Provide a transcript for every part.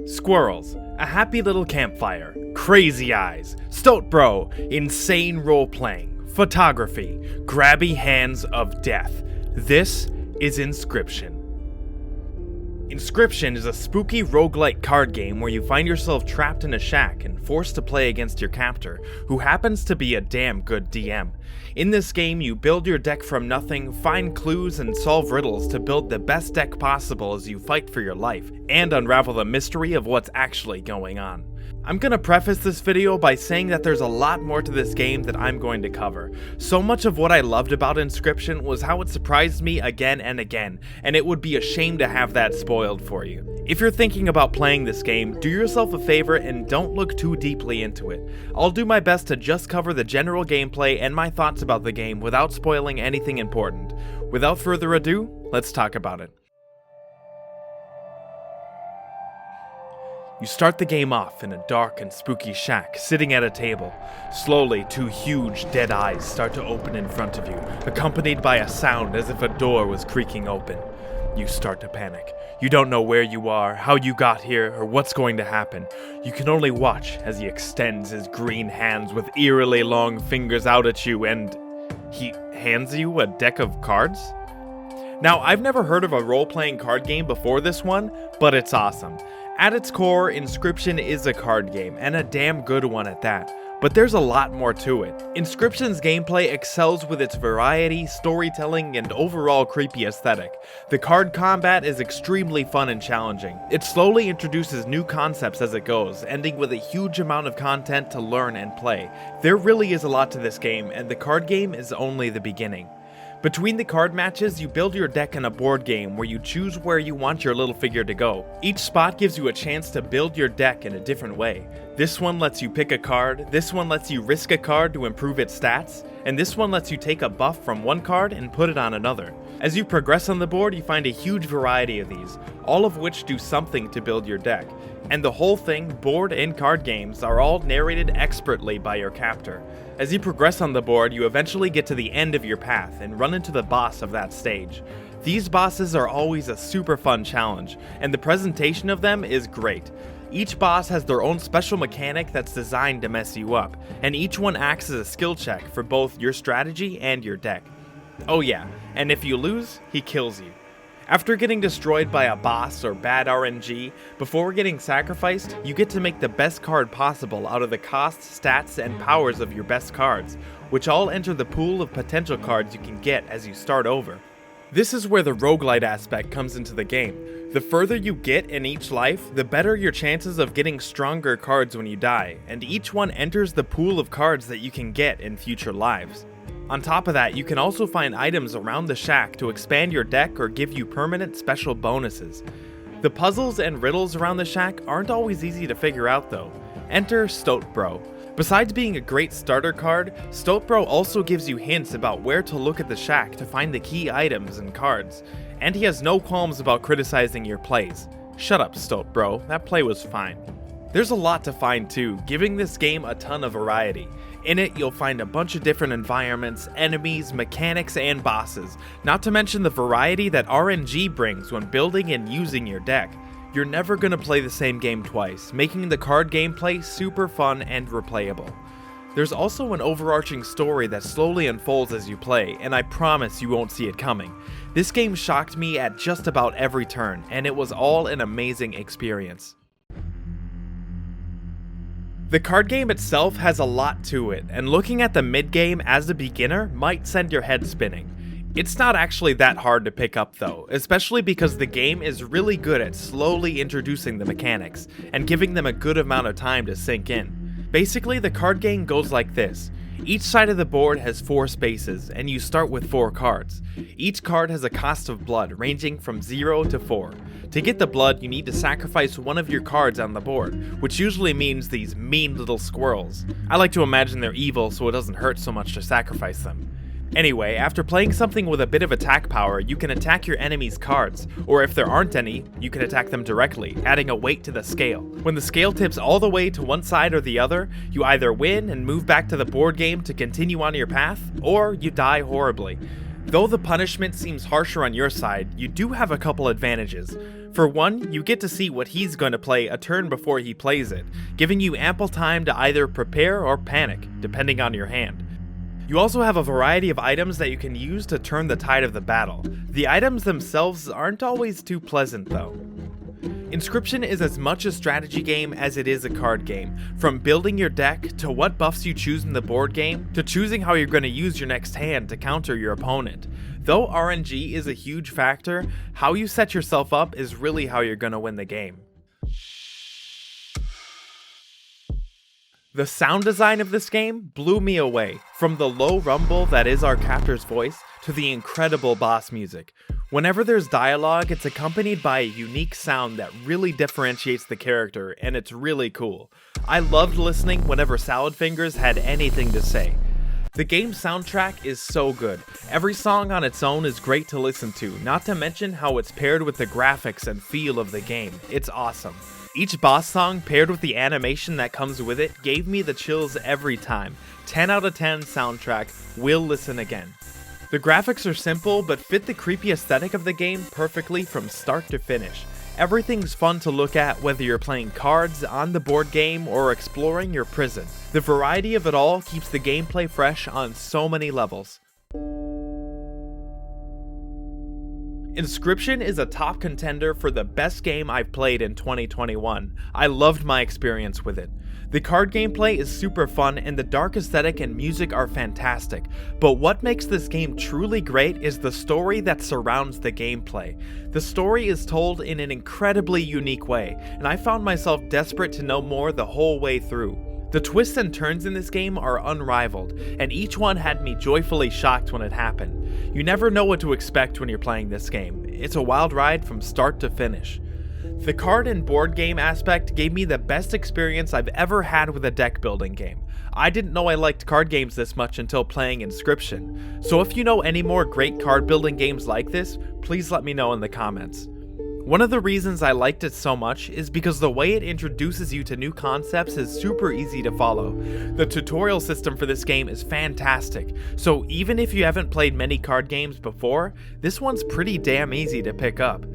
Squirrels, a happy little campfire, crazy eyes, stoat bro, insane role-playing, photography, grabby hands of death. This is Inscryption. Inscryption is a spooky roguelite card game where you find yourself trapped in a shack and forced to play against your captor, who happens to be a damn good DM. In this game, you build your deck from nothing, find clues, and solve riddles to build the best deck possible as you fight for your life, and unravel the mystery of what's actually going on. I'm gonna preface this video by saying that there's a lot more to this game that I'm going to cover. So much of what I loved about Inscryption was how it surprised me again and again, and it would be a shame to have that spoiled for you. If you're thinking about playing this game, do yourself a favor and don't look too deeply into it. I'll do my best to just cover the general gameplay and my thoughts about the game without spoiling anything important. Without further ado, let's talk about it. You start the game off in a dark and spooky shack, sitting at a table. Slowly, two huge, dead eyes start to open in front of you, accompanied by a sound as if a door was creaking open. You start to panic. You don't know where you are, how you got here, or what's going to happen. You can only watch as he extends his green hands with eerily long fingers out at you, and he hands you a deck of cards? Now, I've never heard of a role-playing card game before this one, but it's awesome. At its core, Inscryption is a card game, and a damn good one at that. But there's a lot more to it. Inscryption's gameplay excels with its variety, storytelling, and overall creepy aesthetic. The card combat is extremely fun and challenging. It slowly introduces new concepts as it goes, ending with a huge amount of content to learn and play. There really is a lot to this game, and the card game is only the beginning. Between the card matches, you build your deck in a board game where you choose where you want your little figure to go. Each spot gives you a chance to build your deck in a different way. This one lets you pick a card, this one lets you risk a card to improve its stats, and this one lets you take a buff from one card and put it on another. As you progress on the board, you find a huge variety of these, all of which do something to build your deck. And the whole thing, board and card games, are all narrated expertly by your captor. As you progress on the board, you eventually get to the end of your path and run into the boss of that stage. These bosses are always a super fun challenge, and the presentation of them is great. Each boss has their own special mechanic that's designed to mess you up, and each one acts as a skill check for both your strategy and your deck. Oh yeah, and if you lose, he kills you. After getting destroyed by a boss or bad RNG, before getting sacrificed, you get to make the best card possible out of the costs, stats, and powers of your best cards, which all enter the pool of potential cards you can get as you start over. This is where the roguelite aspect comes into the game. The further you get in each life, the better your chances of getting stronger cards when you die, and each one enters the pool of cards that you can get in future lives. On top of that, you can also find items around the shack to expand your deck or give you permanent special bonuses. The puzzles and riddles around the shack aren't always easy to figure out though. Enter Stoat Bro. Besides being a great starter card, Stoat Bro also gives you hints about where to look at the shack to find the key items and cards. And he has no qualms about criticizing your plays. Shut up, Stoat Bro, that play was fine. There's a lot to find too, giving this game a ton of variety. In it, you'll find a bunch of different environments, enemies, mechanics, and bosses, not to mention the variety that RNG brings when building and using your deck. You're never gonna play the same game twice, making the card gameplay super fun and replayable. There's also an overarching story that slowly unfolds as you play, and I promise you won't see it coming. This game shocked me at just about every turn, and it was all an amazing experience. The card game itself has a lot to it, and looking at the mid-game as a beginner might send your head spinning. It's not actually that hard to pick up though, especially because the game is really good at slowly introducing the mechanics, and giving them a good amount of time to sink in. Basically, the card game goes like this. Each side of the board has 4 spaces, and you start with 4 cards. Each card has a cost of blood ranging from 0 to 4. To get the blood, you need to sacrifice one of your cards on the board, which usually means these mean little squirrels. I like to imagine they're evil so it doesn't hurt so much to sacrifice them. Anyway, after playing something with a bit of attack power, you can attack your enemy's cards, or if there aren't any, you can attack them directly, adding a weight to the scale. When the scale tips all the way to one side or the other, you either win and move back to the board game to continue on your path, or you die horribly. Though the punishment seems harsher on your side, you do have a couple advantages. For one, you get to see what he's going to play a turn before he plays it, giving you ample time to either prepare or panic, depending on your hand. You also have a variety of items that you can use to turn the tide of the battle. The items themselves aren't always too pleasant though. Inscryption is as much a strategy game as it is a card game, from building your deck to what buffs you choose in the board game to choosing how you're going to use your next hand to counter your opponent. Though RNG is a huge factor, how you set yourself up is really how you're going to win the game. The sound design of this game blew me away, from the low rumble that is our captor's voice to the incredible boss music. Whenever there's dialogue, it's accompanied by a unique sound that really differentiates the character, and it's really cool. I loved listening whenever Salad Fingers had anything to say. The game's soundtrack is so good. Every song on its own is great to listen to, not to mention how it's paired with the graphics and feel of the game. It's awesome. Each boss song paired with the animation that comes with it gave me the chills every time. 10 out of 10 soundtrack, will listen again. The graphics are simple but fit the creepy aesthetic of the game perfectly from start to finish. Everything's fun to look at whether you're playing cards, on the board game, or exploring your prison. The variety of it all keeps the gameplay fresh on so many levels. Inscryption is a top contender for the best game I've played in 2021. I loved my experience with it. The card gameplay is super fun and the dark aesthetic and music are fantastic, but what makes this game truly great is the story that surrounds the gameplay. The story is told in an incredibly unique way, and I found myself desperate to know more the whole way through. The twists and turns in this game are unrivaled, and each one had me joyfully shocked when it happened. You never know what to expect when you're playing this game. It's a wild ride from start to finish. The card and board game aspect gave me the best experience I've ever had with a deck building game. I didn't know I liked card games this much until playing Inscryption, so if you know any more great card building games like this, please let me know in the comments. One of the reasons I liked it so much is because the way it introduces you to new concepts is super easy to follow. The tutorial system for this game is fantastic, so even if you haven't played many card games before, this one's pretty damn easy to pick up.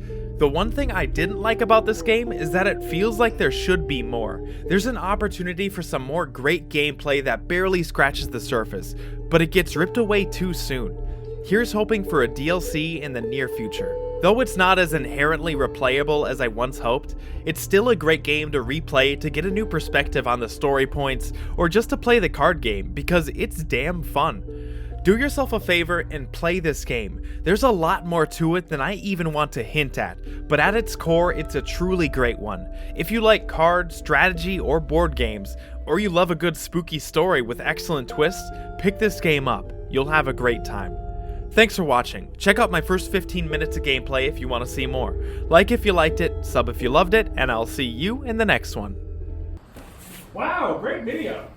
The one thing I didn't like about this game is that it feels like there should be more. There's an opportunity for some more great gameplay that barely scratches the surface, but it gets ripped away too soon. Here's hoping for a DLC in the near future. Though it's not as inherently replayable as I once hoped, it's still a great game to replay to get a new perspective on the story points, or just to play the card game, because it's damn fun. Do yourself a favor and play this game. There's a lot more to it than I even want to hint at, but at its core, it's a truly great one. If you like cards, strategy, or board games, or you love a good spooky story with excellent twists, pick this game up. You'll have a great time. Thanks for watching. Check out my first 15 minutes of gameplay if you want to see more. Like if you liked it, sub if you loved it, and I'll see you in the next one. Wow, great video.